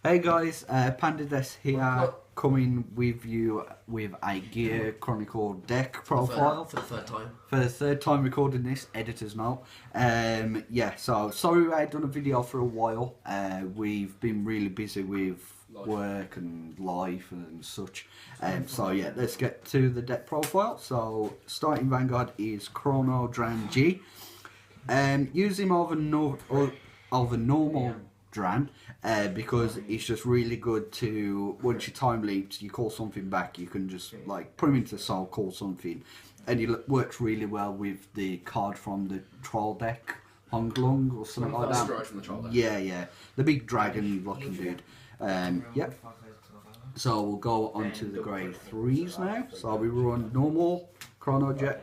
Hey guys, PandaDesk here, coming with you with a Gear Chronicle deck profile. For the third time. For the third time recording this, editor's note. Yeah, so sorry I done a video for a while. We've been really busy with work and life and such. So yeah, let's get to the deck profile. So starting Vanguard is Chronojet G. Use him over normal Dran, because it's just really good to, once you time leaps, you call something back, you can just like put him into the soul, call something, and it works really well with the card from the troll deck, Honglung or something like that. From the troll deck. Yeah, the big dragon looking dude. Yep. So we'll go on to the grade 3s now. So we run normal, Chronojet.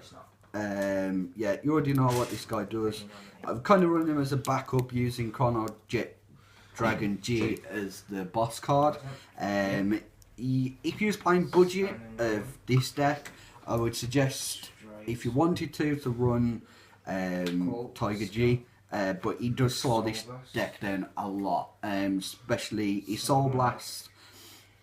Yeah, you already know what this guy does. I've kind of run him as a backup using Chronojet Dragon G as the boss card. If you was playing budget of this deck, I would suggest, if you wanted to run Tiger G, but he does slow this deck down a lot, especially his Soul Blast,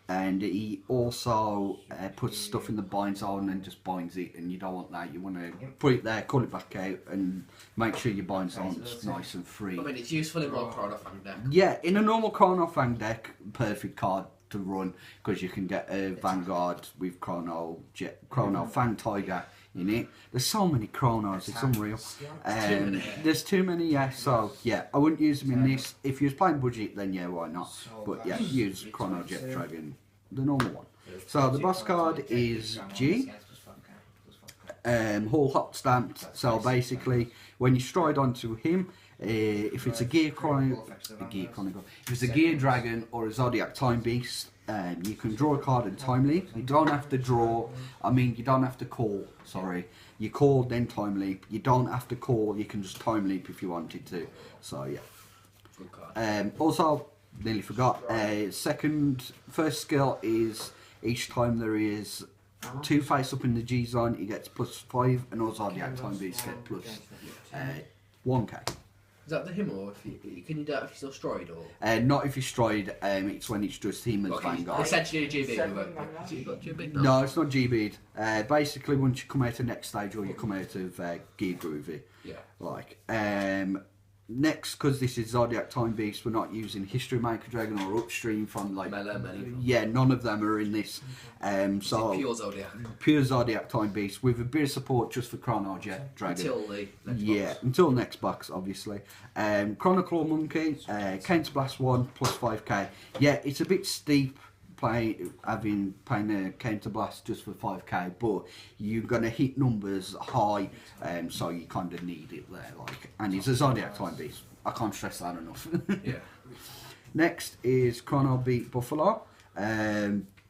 and he also puts stuff in the bind zone and just binds it, and you don't want that. You want to put it there, call it back out, and make sure your bind zone's nice and free. I mean, it's useful in one Chrono Fang deck. Yeah, in a normal Chrono Fang deck, perfect card to run, because you can get a Vanguard with Chrono Fang Tiger in it. There's so many Chronos, it's unreal. There's too many, yeah, so yeah, I wouldn't use them in this. If you was playing budget, then yeah, why not? But yeah, use Chronojet Dragon, the normal one. So the boss card is G. Whole hot stamped, so basically when you stride onto him, if it's a Gear Chronicle, if it's a Gear Dragon or a Zodiac Time Beast, you can draw a card and time leap. You don't have to draw, you don't have to call, sorry. You call, then time leap. You don't have to call, you can just time leap if you wanted to. So yeah. Good card. Also, nearly forgot, first skill is each time there is 2 face up in the G zone, he gets +5, and also the Time Beast get plus 1k. Is that the him, or can you do that if you're still stride, or? Not if you're stride, it's when it's just him as Vanguard. Essentially a GB. No, it's not GB. Basically, once you come out of next stage, or you come out of Gear Groovy. Yeah. Next, because this is Zodiac Time Beast, we're not using History Maker Dragon or Upstream from yeah, none of them are in this. So pure Zodiac. Pure Zodiac Time Beast with a bit of support just for Chronojet Dragon. Until the next box. Until next box, obviously. Chronicle Monkey, Counter Blast 1 +5k. Yeah, it's a bit steep paying a Counter Blast just for 5k, but you're gonna hit numbers high, so you kind of need it there. And it's a Zodiac Time Beast. I can't stress that enough. Yeah. Next is Chrono Beat Buffalo.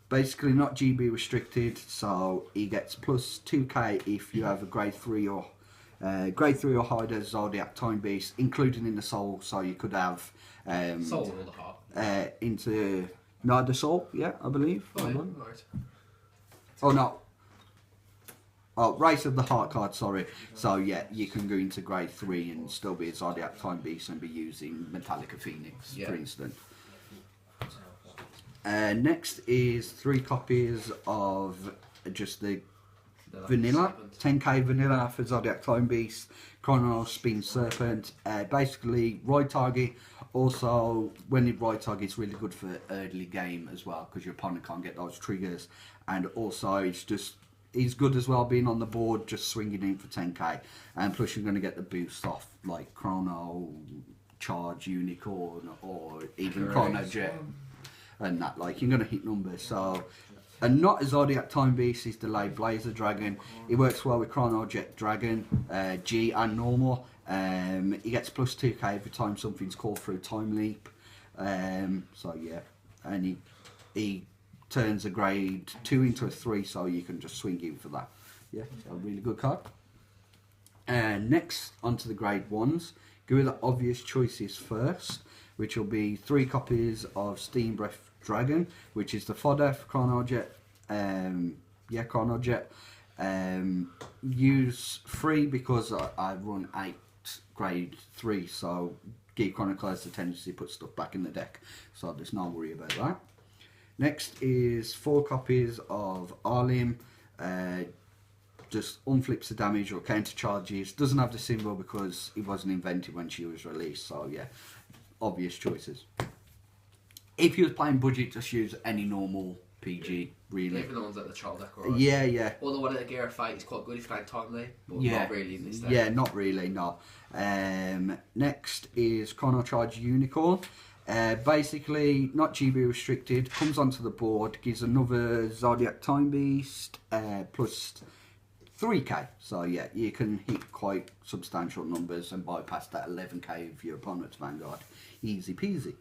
Basically not GB restricted, so he gets +2k if you have a grade 3 or higher Zodiac Time Beast, including in the soul. So you could have soul or the heart. Into the soul, yeah, I believe. Oh, yeah. Right. Oh no. Oh, Race of the Heart card, sorry. So yeah, you can go into grade 3 and still be a Zodiac Time Beast and be using Metallica Phoenix, for instance. Next is 3 copies of just the vanilla, 10k vanilla for Zodiac Time Beast, Chrono Spin Serpent. Basically, ride target. Also, when it ride target, it's really good for early game as well, because your opponent can't get those triggers. And also, it's good as well being on the board, just swinging in for 10k. And plus, you're going to get the boost off like Chrono Charge Unicorn or even Chronojet. And that, you're going to hit numbers. So, and not a Zodiac Time Beast is Delayed Blazer Dragon. It works well with Chronojet Dragon, G and normal. He gets +2k every time something's called through Time Leap. So yeah, and he turns a grade 2 into a 3, so you can just swing in for that. Yeah, so a really good card. And next, onto the grade 1s. Go with the obvious choices first, which will be 3 copies of Steam Breath Dragon, which is the fodder for Chronojet. Chronojet. Use 3 because I run 8 grade 3, so Gear Chronicle has the tendency to put stuff back in the deck, so there's no worry about that. Next is 4 copies of Arlim. Just unflips the damage or counter charges. Doesn't have the symbol because it wasn't invented when she was released, so yeah, obvious choices. If you was playing budget, just use any normal PG, really. Even the ones at the child deck, right? Yeah, yeah. Or the one at the Gear of Fate is quite good if you play Altmile, but Yeah. not really in this deck. Yeah, not really, no. Next is Chrono Charge Unicorn. Basically, not GB restricted, comes onto the board, gives another Zodiac Time Beast, plus 3k. So yeah, you can hit quite substantial numbers and bypass that 11k of your opponent's Vanguard. Easy peasy.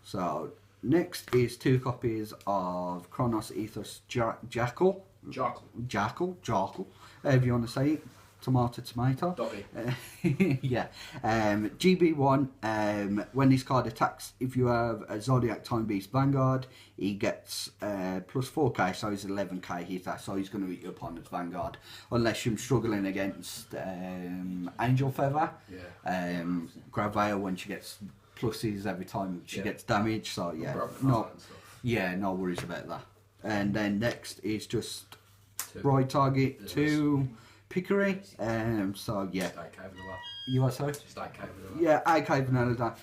So, next is 2 copies of Chronos Ethos Jackal. Jackal, however you want to say it. Tomato. Dobby. Yeah. GB1, when this card attacks, if you have a Zodiac Time Beast Vanguard, he gets plus 4k, so he's 11k hitter, so he's going to hit your opponent's Vanguard. Unless you're struggling against Angel Feather. Yeah. Gravale, when she gets pluses every time she gets damage, so yeah, no worries about that. And then next is just Ride Target 2 Pickery, so yeah. You are sorry? Just AK Vanilla. Yeah, AK Vanilla.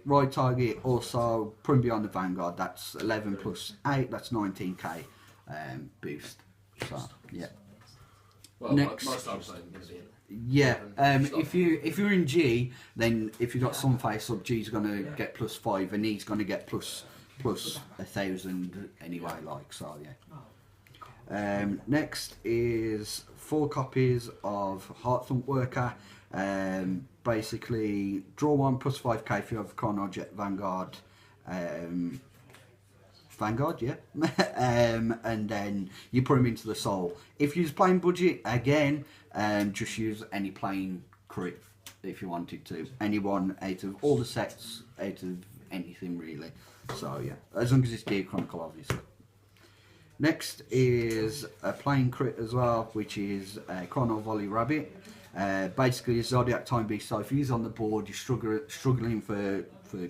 Ride Target also put beyond the Vanguard, that's 11 plus 8, that's 19k boost. So yeah. Well, next, most times I'm going to be in. yeah, if you're in G, then if you've got some face up, G's gonna get plus 5 and he's gonna get plus 1,000 anyway, like, so yeah. Next is 4 copies of Heartthump Worker. Basically draw 1 plus 5k if you have Chronojet Vanguard. Vanguard, yeah. And then you put him into the soul. If you're playing budget, again, just use any plain crit if you wanted to. Anyone out of all the sets, out of anything really. So yeah, as long as it's Gear Chronicle, obviously. Next is a plain crit as well, which is Chrono Volley Rabbit. Basically a Zodiac Time Beast, so if he's on the board, you're struggling for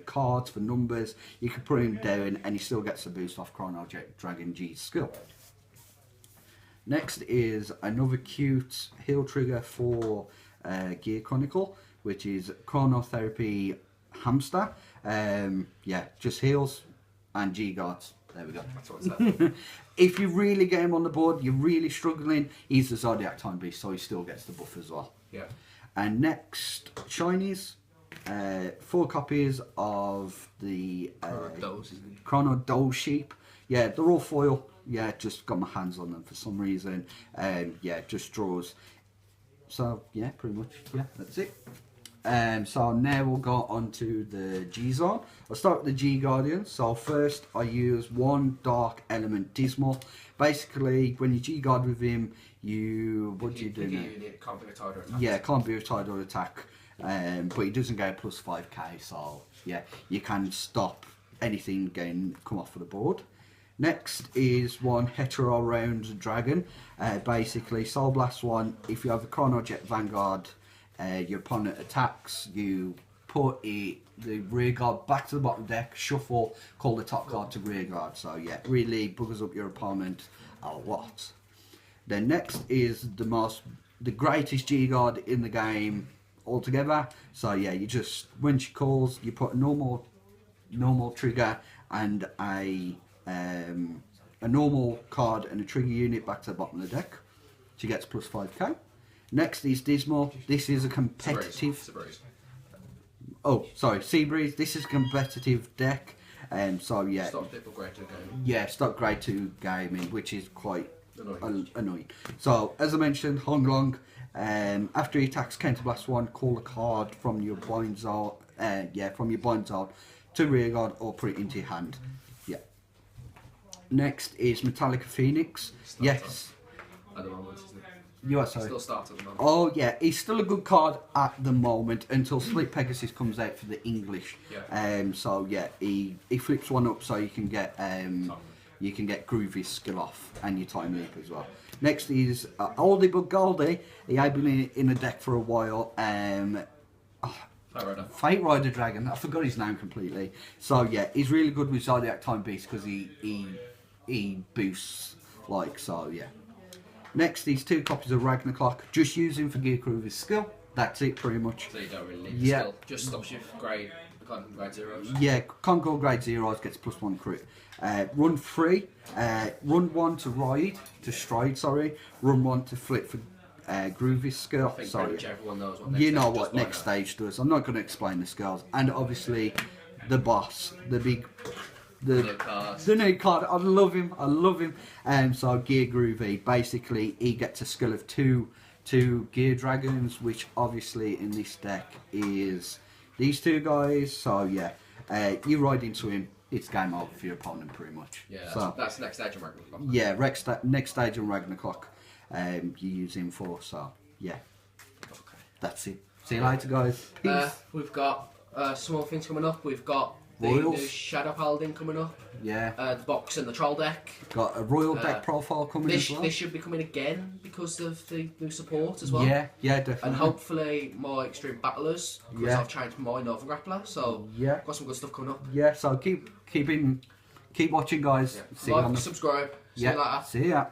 cards, for numbers, you can put him down and he still gets a boost off Chronojet Dragon G's skill. Next is another cute heal trigger for Gear Chronicle, which is Chronotherapy Hamster. Yeah, just heals and G guards. There we go. That's what it's If you really get him on the board, you're really struggling, he's the Zodiac Time Beast, so he still gets the buff as well. Yeah. And next, Shinies. 4 copies of the Chrono Dole Sheep. Yeah, they're all foil. Yeah, just got my hands on them for some reason. Yeah, just draws. So yeah, pretty much. Yeah, that's it. So now we'll go on to the G zone. I'll start with the G Guardian. So first I use 1 Dark Element Dismal. Basically, when you G Guard with him, what do you do now? Can't be retired or attack. Yeah, can't be retired or attack. But he doesn't get plus 5k, so yeah, you can stop anything come off of the board. Next is 1 Hetero Round Dragon. Basically, Soul Blast 1, if you have a Chronojet Vanguard, your opponent attacks, you put the rear guard back to the bottom deck, shuffle, call the top card to rear guard. So yeah, really buggers up your opponent a lot. Then next is the greatest G guard in the game altogether. So yeah, you just, when she calls, you put a normal trigger and a normal card and a trigger unit back to the bottom of the deck. She gets plus 5k. Next is Dismal. This is a competitive. Oh, sorry, Seabreeze. This is a competitive deck. So yeah. Stop people grade 2 gaming. Yeah, stop grade 2 gaming, which is quite annoying. So as I mentioned, Hong Long. After he attacks Counterblast 1, call a card from your bind zone. From your bind zone to rearguard or put it into your hand. Yeah. Next is Metallica Phoenix. Yes. At the moment, isn't it? You are sorry. Still starts at the moment. Oh yeah, he's still a good card at the moment until Split Pegasus comes out for the English. Yeah. So yeah, he flips 1 up so you can get Groovy's skill off and your Time Leap as well. Next is Oldie but Goldie. He had been in a deck for a while. Fate Rider Dragon. I forgot his name completely. So yeah, he's really good with Zodiac Time Beast because he boosts like so. Yeah. Next, these 2 copies of Ragnar Clock. Just use him for Gear Crew with his skill. That's it, pretty much. So you don't really need the skill. Just stops you from grade zeros. Yeah, Concord grade zeros gets +1 crit. Run 3. Run 1 to ride to stride. Sorry. Run 1 to flip for Groovy skill. I think sorry. pretty much everyone knows what next You know stage what does next by now. stage does. I'm not going to explain the skills. And obviously, the boss, the big. The new card, I love him. So Gear Groovy, basically he gets a skill of two Gear Dragons, which obviously in this deck is these 2 guys. So yeah, you ride into him, it's game over for your opponent pretty much. Yeah, so that's the next stage of Ragnar Clock. Yeah, next stage on Ragnar Clock, you use him for. So yeah, that's it. See you later, guys. Peace. We've got some more things coming up. We've got the Royals. new Shadow Paladin coming up. Yeah. The box and the troll deck. Got a Royal deck profile coming as well. This should be coming again because of the new support as well. Yeah, definitely. And hopefully my extreme battlers, because Yeah. I've changed my Northern Grappler, so Yeah. got some good stuff coming up. Yeah, so keep watching, guys. Yeah. See you on Like, the... subscribe. See you later. See ya.